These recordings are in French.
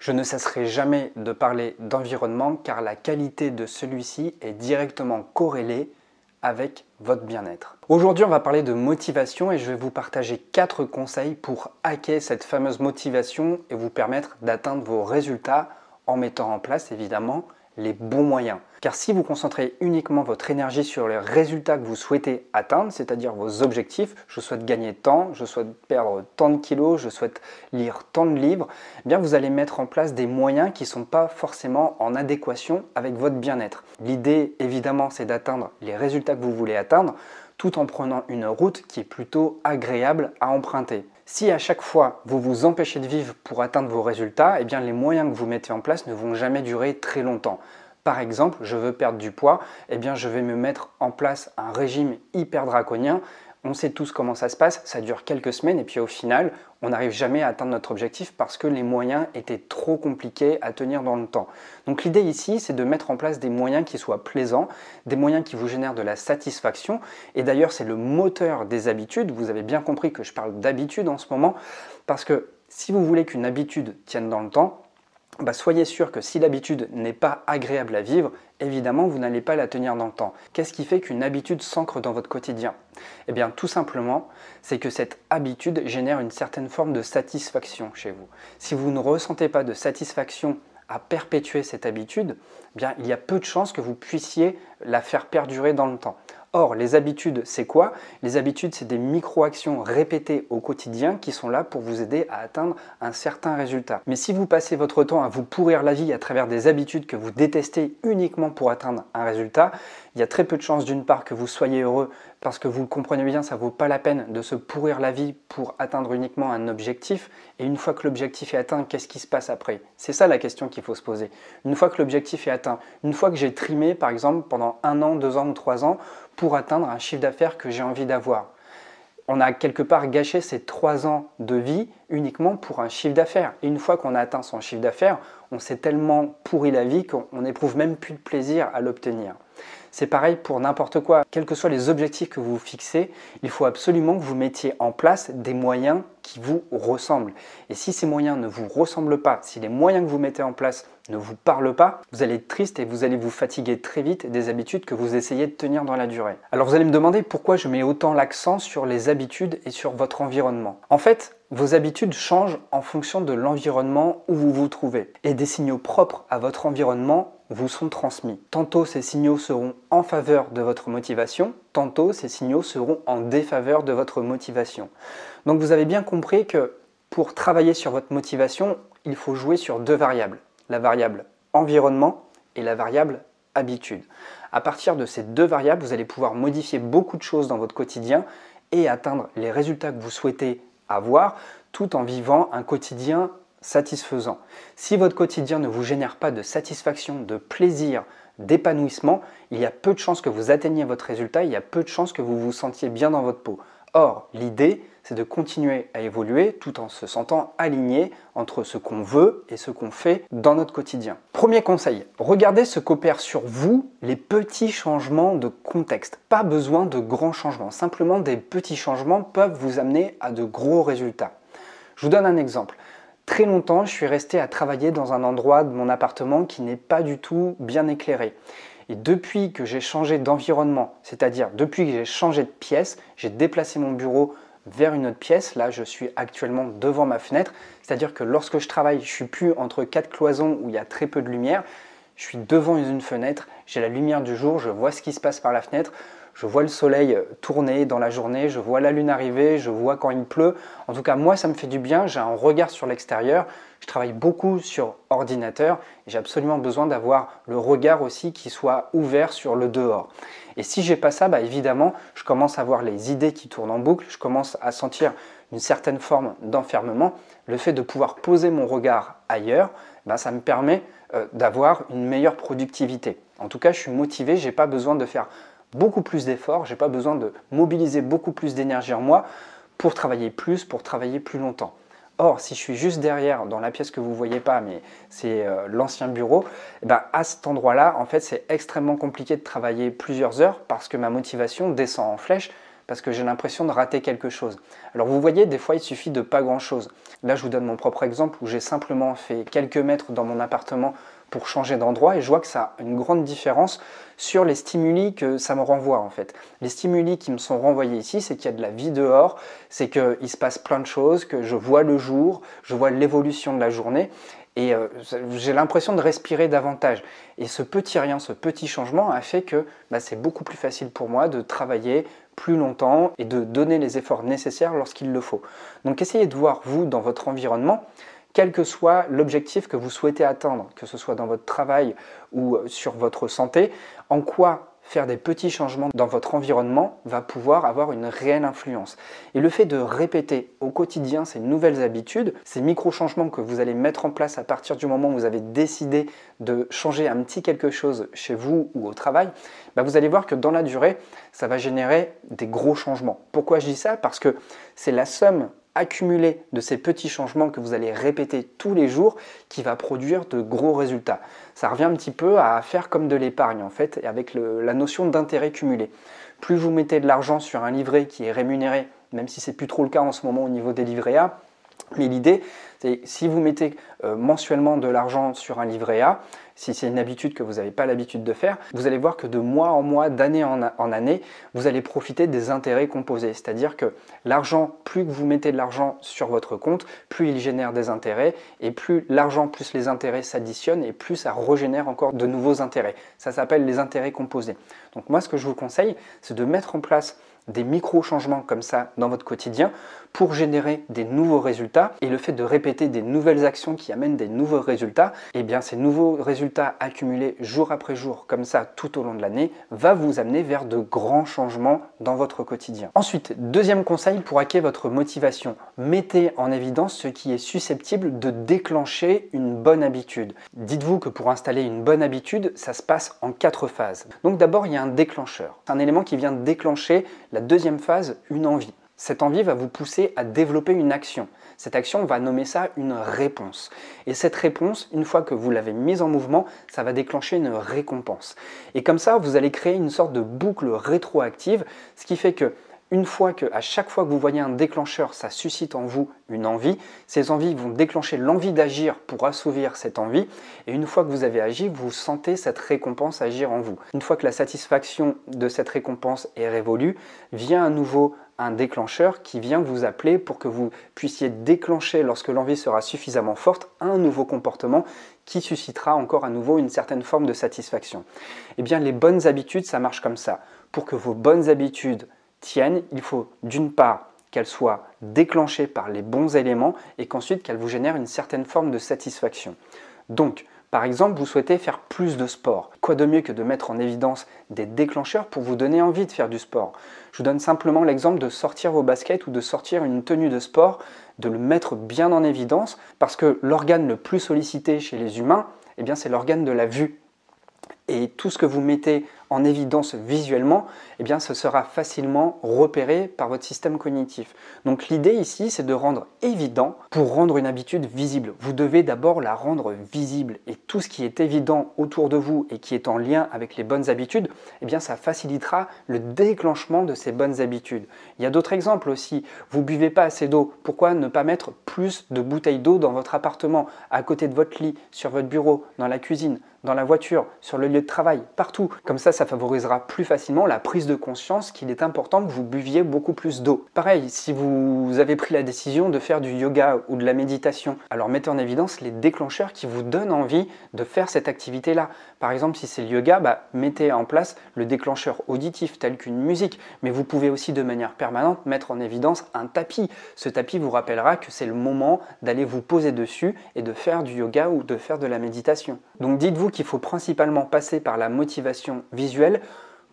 Je ne cesserai jamais de parler d'environnement car la qualité de celui-ci est directement corrélée avec votre bien-être. Aujourd'hui, on va parler de motivation et je vais vous partager 4 conseils pour hacker cette fameuse motivation et vous permettre d'atteindre vos résultats en mettant en place évidemment les bons moyens. Car si vous concentrez uniquement votre énergie sur les résultats que vous souhaitez atteindre, c'est-à-dire vos objectifs, je souhaite gagner tant, je souhaite perdre tant de kilos, je souhaite lire tant de livres, eh bien vous allez mettre en place des moyens qui ne sont pas forcément en adéquation avec votre bien-être. L'idée évidemment c'est d'atteindre les résultats que vous voulez atteindre tout en prenant une route qui est plutôt agréable à emprunter. Si à chaque fois vous vous empêchez de vivre pour atteindre vos résultats, eh bien les moyens que vous mettez en place ne vont jamais durer très longtemps. Par exemple, je veux perdre du poids, eh bien je vais me mettre en place un régime hyper draconien. On sait tous comment ça se passe, ça dure quelques semaines et puis au final, on n'arrive jamais à atteindre notre objectif parce que les moyens étaient trop compliqués à tenir dans le temps. Donc l'idée ici, c'est de mettre en place des moyens qui soient plaisants, des moyens qui vous génèrent de la satisfaction. Et d'ailleurs, c'est le moteur des habitudes. Vous avez bien compris que je parle d'habitude en ce moment parce que si vous voulez qu'une habitude tienne dans le temps, soyez sûr que si l'habitude n'est pas agréable à vivre, évidemment, vous n'allez pas la tenir dans le temps. Qu'est-ce qui fait qu'une habitude s'ancre dans votre quotidien? Eh bien, tout simplement, c'est que cette habitude génère une certaine forme de satisfaction chez vous. Si vous ne ressentez pas de satisfaction à perpétuer cette habitude, eh bien, il y a peu de chances que vous puissiez la faire perdurer dans le temps. Or, les habitudes, c'est quoi? Les habitudes, c'est des micro-actions répétées au quotidien qui sont là pour vous aider à atteindre un certain résultat. Mais si vous passez votre temps à vous pourrir la vie à travers des habitudes que vous détestez uniquement pour atteindre un résultat, il y a très peu de chances d'une part que vous soyez heureux parce que vous le comprenez bien, ça ne vaut pas la peine de se pourrir la vie pour atteindre uniquement un objectif. Et une fois que l'objectif est atteint, qu'est-ce qui se passe après? C'est ça la question qu'il faut se poser. Une fois que l'objectif est atteint, une fois que j'ai trimé par exemple pendant 1 an, 2 ans ou 3 ans pour atteindre un chiffre d'affaires que j'ai envie d'avoir, on a quelque part gâché ces 3 ans de vie uniquement pour un chiffre d'affaires. Et une fois qu'on a atteint son chiffre d'affaires, on s'est tellement pourri la vie qu'on n'éprouve même plus de plaisir à l'obtenir. C'est pareil pour n'importe quoi. Quels que soient les objectifs que vous vous fixez, il faut absolument que vous mettiez en place des moyens qui vous ressemblent. Et si ces moyens ne vous ressemblent pas, si les moyens que vous mettez en place ne vous parlent pas, vous allez être triste et vous allez vous fatiguer très vite des habitudes que vous essayez de tenir dans la durée. Alors vous allez me demander pourquoi je mets autant l'accent sur les habitudes et sur votre environnement. En fait, vos habitudes changent en fonction de l'environnement où vous vous trouvez. Et des signaux propres à votre environnement vous sont transmis. Tantôt ces signaux seront en faveur de votre motivation, tantôt ces signaux seront en défaveur de votre motivation. Donc vous avez bien compris que pour travailler sur votre motivation, il faut jouer sur 2 variables. La variable environnement et la variable habitude. À partir de ces 2 variables, vous allez pouvoir modifier beaucoup de choses dans votre quotidien et atteindre les résultats que vous souhaitez avoir tout en vivant un quotidien satisfaisant. Si votre quotidien ne vous génère pas de satisfaction, de plaisir, d'épanouissement, il y a peu de chances que vous atteigniez votre résultat, il y a peu de chances que vous vous sentiez bien dans votre peau. Or, l'idée, c'est de continuer à évoluer tout en se sentant aligné entre ce qu'on veut et ce qu'on fait dans notre quotidien. Premier conseil, regardez ce qu'opèrent sur vous les petits changements de contexte. Pas besoin de grands changements, simplement des petits changements peuvent vous amener à de gros résultats. Je vous donne un exemple. Très longtemps, je suis resté à travailler dans un endroit de mon appartement qui n'est pas du tout bien éclairé. Et depuis que j'ai changé d'environnement, c'est-à-dire depuis que j'ai changé de pièce, j'ai déplacé mon bureau vers une autre pièce. Là, je suis actuellement devant ma fenêtre. C'est-à-dire que lorsque je travaille, je ne suis plus entre 4 cloisons où il y a très peu de lumière. Je suis devant une fenêtre, j'ai la lumière du jour, je vois ce qui se passe par la fenêtre. Je vois le soleil tourner dans la journée, je vois la lune arriver, je vois quand il pleut. En tout cas, moi, ça me fait du bien, j'ai un regard sur l'extérieur. Je travaille beaucoup sur ordinateur et j'ai absolument besoin d'avoir le regard aussi qui soit ouvert sur le dehors. Et si j'ai pas ça, évidemment, je commence à voir les idées qui tournent en boucle, je commence à sentir une certaine forme d'enfermement. Le fait de pouvoir poser mon regard ailleurs, ça me permet d'avoir une meilleure productivité. En tout cas, je suis motivé, je n'ai pas besoin de faire beaucoup plus d'efforts, je n'ai pas besoin de mobiliser beaucoup plus d'énergie en moi pour travailler plus longtemps. Or, si je suis juste derrière, dans la pièce que vous ne voyez pas, mais c'est l'ancien bureau, à cet endroit-là, en fait, c'est extrêmement compliqué de travailler plusieurs heures parce que ma motivation descend en flèche parce que j'ai l'impression de rater quelque chose. Alors vous voyez, des fois il suffit de pas grand-chose. Là je vous donne mon propre exemple où j'ai simplement fait quelques mètres dans mon appartement pour changer d'endroit et je vois que ça a une grande différence sur les stimuli que ça me renvoie en fait. Les stimuli qui me sont renvoyés ici, c'est qu'il y a de la vie dehors, c'est qu'il se passe plein de choses, que je vois le jour, je vois l'évolution de la journée et j'ai l'impression de respirer davantage. Et ce petit rien, ce petit changement a fait que c'est beaucoup plus facile pour moi de travailler plus longtemps et de donner les efforts nécessaires lorsqu'il le faut. Donc essayez de voir vous dans votre environnement, quel que soit l'objectif que vous souhaitez atteindre, que ce soit dans votre travail ou sur votre santé, en quoi faire des petits changements dans votre environnement va pouvoir avoir une réelle influence. Et le fait de répéter au quotidien ces nouvelles habitudes, ces micro-changements que vous allez mettre en place à partir du moment où vous avez décidé de changer un petit quelque chose chez vous ou au travail, vous allez voir que dans la durée, ça va générer des gros changements. Pourquoi je dis ça? Parce que c'est la somme accumulé de ces petits changements que vous allez répéter tous les jours qui va produire de gros résultats. Ça revient un petit peu à faire comme de l'épargne en fait, avec la notion d'intérêt cumulé. Plus vous mettez de l'argent sur un livret qui est rémunéré, même si c'est plus trop le cas en ce moment au niveau des livrets A, mais l'idée, c'est si vous mettez mensuellement de l'argent sur un livret A, si c'est une habitude que vous n'avez pas l'habitude de faire, vous allez voir que de mois en mois, d'année en année, vous allez profiter des intérêts composés. C'est-à-dire que l'argent, plus que vous mettez de l'argent sur votre compte, plus il génère des intérêts et plus l'argent plus les intérêts s'additionnent et plus ça régénère encore de nouveaux intérêts. Ça s'appelle les intérêts composés. Donc moi, ce que je vous conseille, c'est de mettre en place des micro-changements comme ça dans votre quotidien pour générer des nouveaux résultats. Et le fait de répéter des nouvelles actions qui amènent des nouveaux résultats, et bien ces nouveaux résultats accumulés jour après jour comme ça tout au long de l'année va vous amener vers de grands changements dans votre quotidien. Ensuite, deuxième conseil pour hacker votre motivation, mettez en évidence ce qui est susceptible de déclencher une bonne habitude. Dites-vous que pour installer une bonne habitude, ça se passe en 4 phases. Donc d'abord, il y a un déclencheur. C'est un élément qui vient déclencher la deuxième phase, une envie. Cette envie va vous pousser à développer une action. Cette action, on va nommer ça une réponse. Et cette réponse, une fois que vous l'avez mise en mouvement, ça va déclencher une récompense. Et comme ça, vous allez créer une sorte de boucle rétroactive, ce qui fait que à chaque fois que vous voyez un déclencheur, ça suscite en vous une envie. Ces envies vont déclencher l'envie d'agir pour assouvir cette envie. Et une fois que vous avez agi, vous sentez cette récompense agir en vous. Une fois que la satisfaction de cette récompense est révolue, vient à nouveau un déclencheur qui vient vous appeler pour que vous puissiez déclencher, lorsque l'envie sera suffisamment forte, un nouveau comportement qui suscitera encore à nouveau une certaine forme de satisfaction. Eh bien, les bonnes habitudes, ça marche comme ça. Pour que vos bonnes habitudes tiennent, il faut d'une part qu'elles soient déclenchées par les bons éléments et qu'ensuite qu'elles vous génèrent une certaine forme de satisfaction. Donc, par exemple, vous souhaitez faire plus de sport. Quoi de mieux que de mettre en évidence des déclencheurs pour vous donner envie de faire du sport? Je vous donne simplement l'exemple de sortir vos baskets ou de sortir une tenue de sport, de le mettre bien en évidence parce que l'organe le plus sollicité chez les humains, c'est l'organe de la vue. Et tout ce que vous mettez en évidence visuellement, ce sera facilement repéré par votre système cognitif. Donc l'idée ici, c'est de rendre évident pour rendre une habitude visible. Vous devez d'abord la rendre visible. Et tout ce qui est évident autour de vous et qui est en lien avec les bonnes habitudes, ça facilitera le déclenchement de ces bonnes habitudes. Il y a d'autres exemples aussi. Vous ne buvez pas assez d'eau. Pourquoi ne pas mettre plus de bouteilles d'eau dans votre appartement, à côté de votre lit, sur votre bureau, dans la cuisine, dans la voiture, sur le lieu de travail, partout. Comme ça favorisera plus facilement la prise de conscience qu'il est important que vous buviez beaucoup plus d'eau. Pareil, si vous avez pris la décision de faire du yoga ou de la méditation, alors mettez en évidence les déclencheurs qui vous donnent envie de faire cette activité-là. Par exemple, si c'est le yoga, mettez en place le déclencheur auditif tel qu'une musique, mais vous pouvez aussi de manière permanente mettre en évidence un tapis. Ce tapis vous rappellera que c'est le moment d'aller vous poser dessus et de faire du yoga ou de faire de la méditation. Donc dites-vous qu'il faut principalement passer par la motivation visuelle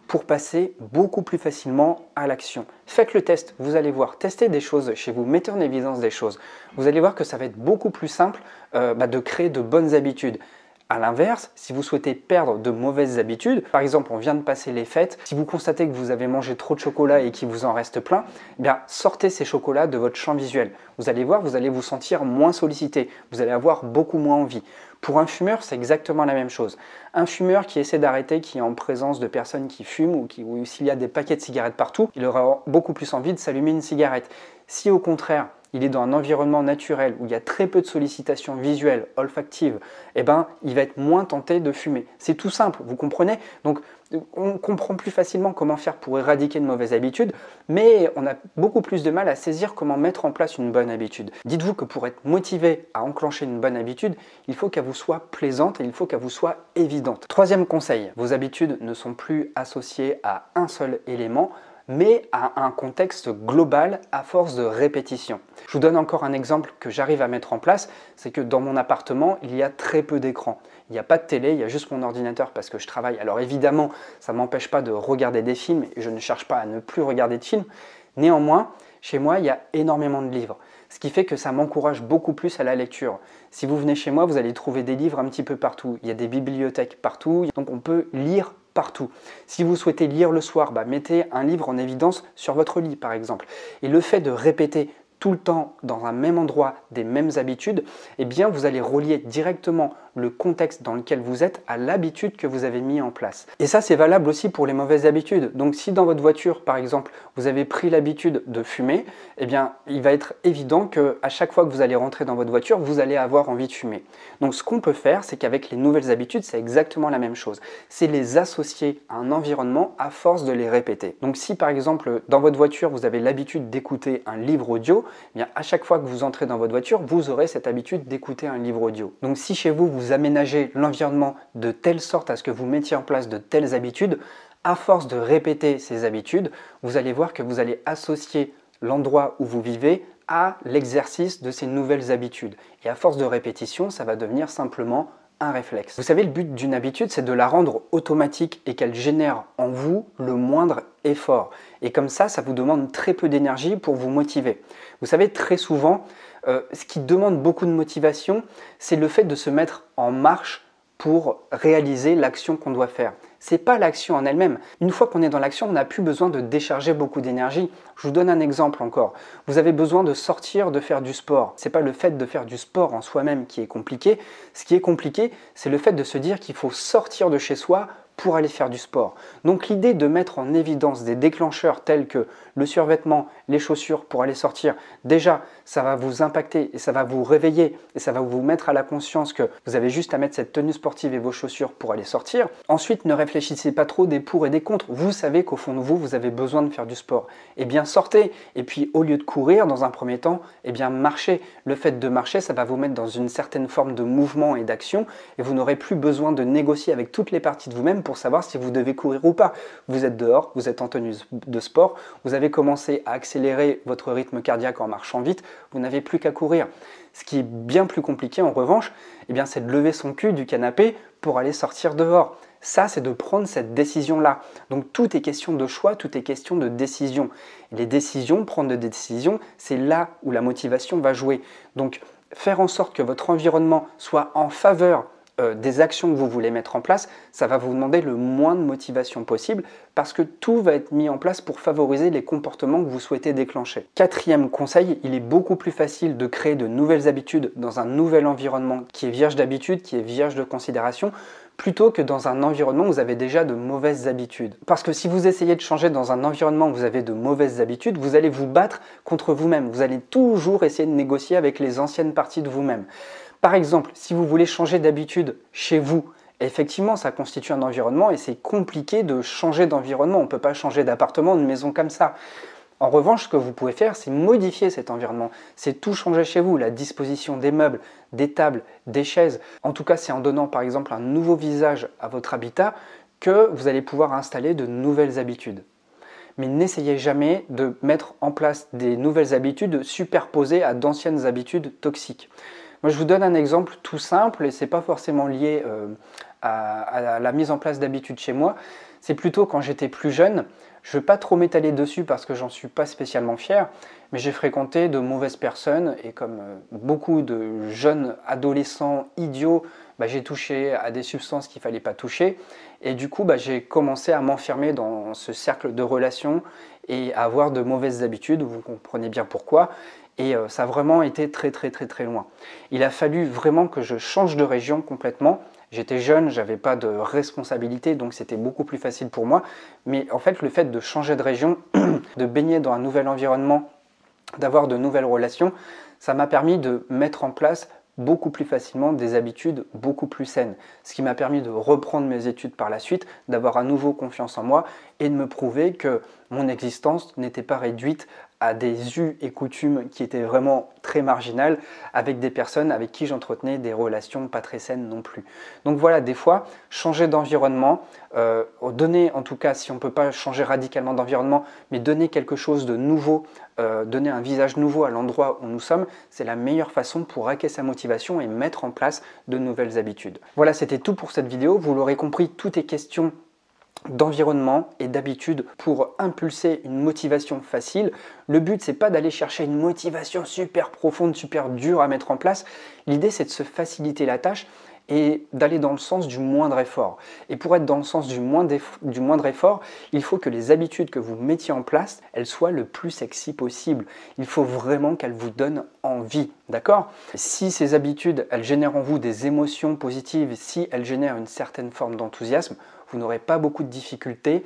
pour passer beaucoup plus facilement à l'action. Faites le test, vous allez voir, testez des choses chez vous, mettez en évidence des choses. Vous allez voir que ça va être beaucoup plus simple de créer de bonnes habitudes. À l'inverse, si vous souhaitez perdre de mauvaises habitudes, par exemple on vient de passer les fêtes, si vous constatez que vous avez mangé trop de chocolat et qu'il vous en reste plein, eh bien sortez ces chocolats de votre champ visuel. Vous allez voir, vous allez vous sentir moins sollicité, vous allez avoir beaucoup moins envie. Pour un fumeur, c'est exactement la même chose. Un fumeur qui essaie d'arrêter, qui est en présence de personnes qui fument ou s'il y a des paquets de cigarettes partout, il aura beaucoup plus envie de s'allumer une cigarette. Si au contraire, il est dans un environnement naturel où il y a très peu de sollicitations visuelles, olfactives, eh ben, il va être moins tenté de fumer. C'est tout simple, vous comprenez? Donc, on comprend plus facilement comment faire pour éradiquer une mauvaise habitude, mais on a beaucoup plus de mal à saisir comment mettre en place une bonne habitude. Dites-vous que pour être motivé à enclencher une bonne habitude, il faut qu'elle vous soit plaisante et il faut qu'elle vous soit évidente. Troisième conseil, vos habitudes ne sont plus associées à un seul élément, mais à un contexte global à force de répétition. Je vous donne encore un exemple que j'arrive à mettre en place, c'est que dans mon appartement, il y a très peu d'écrans. Il n'y a pas de télé, il y a juste mon ordinateur parce que je travaille. Alors évidemment, ça ne m'empêche pas de regarder des films et je ne cherche pas à ne plus regarder de films. Néanmoins, chez moi, il y a énormément de livres, ce qui fait que ça m'encourage beaucoup plus à la lecture. Si vous venez chez moi, vous allez trouver des livres un petit peu partout. Il y a des bibliothèques partout, donc on peut lire partout. Si vous souhaitez lire le soir, mettez un livre en évidence sur votre lit par exemple. Et le fait de répéter tout le temps dans un même endroit des mêmes habitudes, eh bien vous allez relier directement le contexte dans lequel vous êtes à l'habitude que vous avez mis en place. Et ça c'est valable aussi pour les mauvaises habitudes. Donc si dans votre voiture par exemple vous avez pris l'habitude de fumer, eh bien il va être évident qu'à chaque fois que vous allez rentrer dans votre voiture, vous allez avoir envie de fumer. Donc ce qu'on peut faire, c'est qu'avec les nouvelles habitudes, c'est exactement la même chose. C'est les associer à un environnement à force de les répéter. Donc si par exemple dans votre voiture vous avez l'habitude d'écouter un livre audio, eh bien à chaque fois que vous entrez dans votre voiture, vous aurez cette habitude d'écouter un livre audio. Donc si chez vous, vous aménagez l'environnement de telle sorte à ce que vous mettiez en place de telles habitudes, à force de répéter ces habitudes, vous allez voir que vous allez associer l'endroit où vous vivez à l'exercice de ces nouvelles habitudes. Et à force de répétition, ça va devenir simplement un réflexe. Vous savez, le but d'une habitude, c'est de la rendre automatique et qu'elle génère en vous le moindre effort. Et comme ça vous demande très peu d'énergie pour vous motiver. Vous savez, très souvent, ce qui demande beaucoup de motivation, c'est le fait de se mettre en marche pour réaliser l'action qu'on doit faire. Ce n'est pas l'action en elle-même. Une fois qu'on est dans l'action, on n'a plus besoin de décharger beaucoup d'énergie. Je vous donne un exemple encore. Vous avez besoin de sortir, de faire du sport. Ce n'est pas le fait de faire du sport en soi-même qui est compliqué. Ce qui est compliqué, c'est le fait de se dire qu'il faut sortir de chez soi pour aller faire du sport. Donc l'idée de mettre en évidence des déclencheurs tels que le survêtement, les chaussures pour aller sortir, déjà ça va vous impacter et ça va vous réveiller et ça va vous mettre à la conscience que vous avez juste à mettre cette tenue sportive et vos chaussures pour aller sortir. Ensuite, ne réfléchissez pas trop des pour et des contre. Vous savez qu'au fond de vous, vous avez besoin de faire du sport. Eh bien sortez et puis au lieu de courir dans un premier temps, eh bien marchez. Le fait de marcher, ça va vous mettre dans une certaine forme de mouvement et d'action et vous n'aurez plus besoin de négocier avec toutes les parties de vous-même pour savoir si vous devez courir ou pas. Vous êtes dehors, vous êtes en tenue de sport, vous avez commencé à accélérer votre rythme cardiaque en marchant vite, vous n'avez plus qu'à courir. Ce qui est bien plus compliqué en revanche, eh bien, c'est de lever son cul du canapé pour aller sortir dehors. Ça, c'est de prendre cette décision-là. Donc tout est question de choix, tout est question de décision. Et les décisions, prendre des décisions, c'est là où la motivation va jouer. Donc faire en sorte que votre environnement soit en faveur des actions que vous voulez mettre en place, ça va vous demander le moins de motivation possible parce que tout va être mis en place pour favoriser les comportements que vous souhaitez déclencher. Quatrième conseil, il est beaucoup plus facile de créer de nouvelles habitudes dans un nouvel environnement qui est vierge d'habitude, qui est vierge de considération, plutôt que dans un environnement où vous avez déjà de mauvaises habitudes. Parce que si vous essayez de changer dans un environnement où vous avez de mauvaises habitudes, vous allez vous battre contre vous-même. Vous allez toujours essayer de négocier avec les anciennes parties de vous-même. Par exemple, si vous voulez changer d'habitude chez vous, effectivement, ça constitue un environnement et c'est compliqué de changer d'environnement. On ne peut pas changer d'appartement, de maison comme ça. En revanche, ce que vous pouvez faire, c'est modifier cet environnement. C'est tout changer chez vous, la disposition des meubles, des tables, des chaises. En tout cas, c'est en donnant par exemple un nouveau visage à votre habitat que vous allez pouvoir installer de nouvelles habitudes. Mais n'essayez jamais de mettre en place des nouvelles habitudes superposées à d'anciennes habitudes toxiques. Moi, je vous donne un exemple tout simple et ce n'est pas forcément lié à la mise en place d'habitudes chez moi. C'est plutôt quand j'étais plus jeune. Je ne vais pas trop m'étaler dessus parce que j'en suis pas spécialement fier, mais j'ai fréquenté de mauvaises personnes et comme beaucoup de jeunes adolescents idiots j'ai touché à des substances qu'il ne fallait pas toucher. Et du coup, j'ai commencé à m'enfermer dans ce cercle de relations et à avoir de mauvaises habitudes. Vous comprenez bien pourquoi. Et ça a vraiment été très loin. Il a fallu vraiment que je change de région complètement. J'étais jeune, j'avais pas de responsabilité, donc c'était beaucoup plus facile pour moi. Mais en fait, le fait de changer de région, de baigner dans un nouvel environnement, d'avoir de nouvelles relations, ça m'a permis de mettre en place beaucoup plus facilement des habitudes beaucoup plus saines. Ce qui m'a permis de reprendre mes études par la suite, d'avoir à nouveau confiance en moi et de me prouver que mon existence n'était pas réduite à des us et coutumes qui étaient vraiment très marginales avec des personnes avec qui j'entretenais des relations pas très saines non plus. Donc voilà, des fois, changer d'environnement, donner en tout cas, si on ne peut pas changer radicalement d'environnement, mais donner quelque chose de nouveau, donner un visage nouveau à l'endroit où nous sommes, c'est la meilleure façon pour hacker sa motivation et mettre en place de nouvelles habitudes. Voilà, c'était tout pour cette vidéo. Vous l'aurez compris, tout est question d'environnement et d'habitude pour impulser une motivation facile. Le but, c'est pas d'aller chercher une motivation super profonde, super dure à mettre en place. L'idée, c'est de se faciliter la tâche et d'aller dans le sens du moindre effort. Et pour être dans le sens du moindre effort, il faut que les habitudes que vous mettiez en place, elles soient le plus sexy possible. Il faut vraiment qu'elles vous donnent envie, d'accord? Si ces habitudes, elles génèrent en vous des émotions positives, si elles génèrent une certaine forme d'enthousiasme, vous n'aurez pas beaucoup de difficultés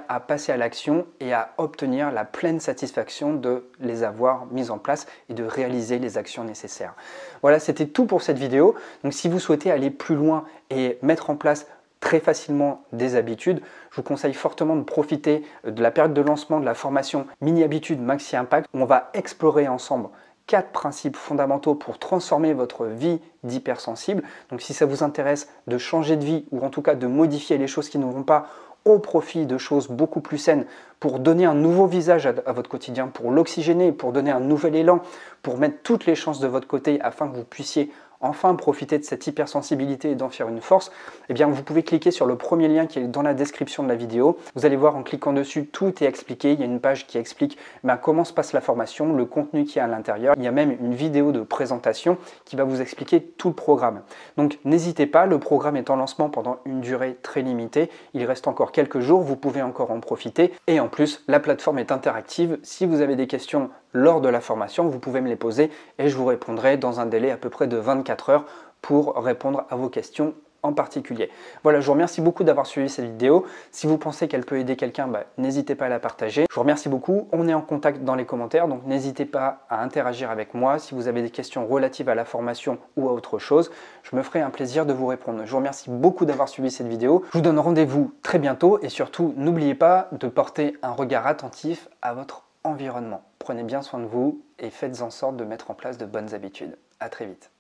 à passer à l'action et à obtenir la pleine satisfaction de les avoir mises en place et de réaliser les actions nécessaires. Voilà, c'était tout pour cette vidéo. Donc si vous souhaitez aller plus loin et mettre en place très facilement des habitudes, je vous conseille fortement de profiter de la période de lancement de la formation Mini Habitudes Maxi Impact où on va explorer ensemble 4 principes fondamentaux pour transformer votre vie d'hypersensible. Donc si ça vous intéresse de changer de vie ou en tout cas de modifier les choses qui ne vont pas au profit de choses beaucoup plus saines pour donner un nouveau visage à votre quotidien, pour l'oxygéner, pour donner un nouvel élan, pour mettre toutes les chances de votre côté afin que vous puissiez enfin profiter de cette hypersensibilité et d'en faire une force, vous pouvez cliquer sur le premier lien qui est dans la description de la vidéo. Vous allez voir en cliquant dessus, tout est expliqué. Il y a une page qui explique comment se passe la formation, le contenu qui est à l'intérieur. Il y a même une vidéo de présentation qui va vous expliquer tout le programme. Donc n'hésitez pas, le programme est en lancement pendant une durée très limitée. Il reste encore quelques jours, vous pouvez encore en profiter. Et en plus, la plateforme est interactive. Si vous avez des questions lors de la formation, vous pouvez me les poser et je vous répondrai dans un délai à peu près de 24 heures pour répondre à vos questions en particulier. Voilà, je vous remercie beaucoup d'avoir suivi cette vidéo. Si vous pensez qu'elle peut aider quelqu'un, n'hésitez pas à la partager. Je vous remercie beaucoup. On est en contact dans les commentaires, donc n'hésitez pas à interagir avec moi. Si vous avez des questions relatives à la formation ou à autre chose, je me ferai un plaisir de vous répondre. Je vous remercie beaucoup d'avoir suivi cette vidéo. Je vous donne rendez-vous très bientôt et surtout, n'oubliez pas de porter un regard attentif à votre environnement. Prenez bien soin de vous et faites en sorte de mettre en place de bonnes habitudes. À très vite.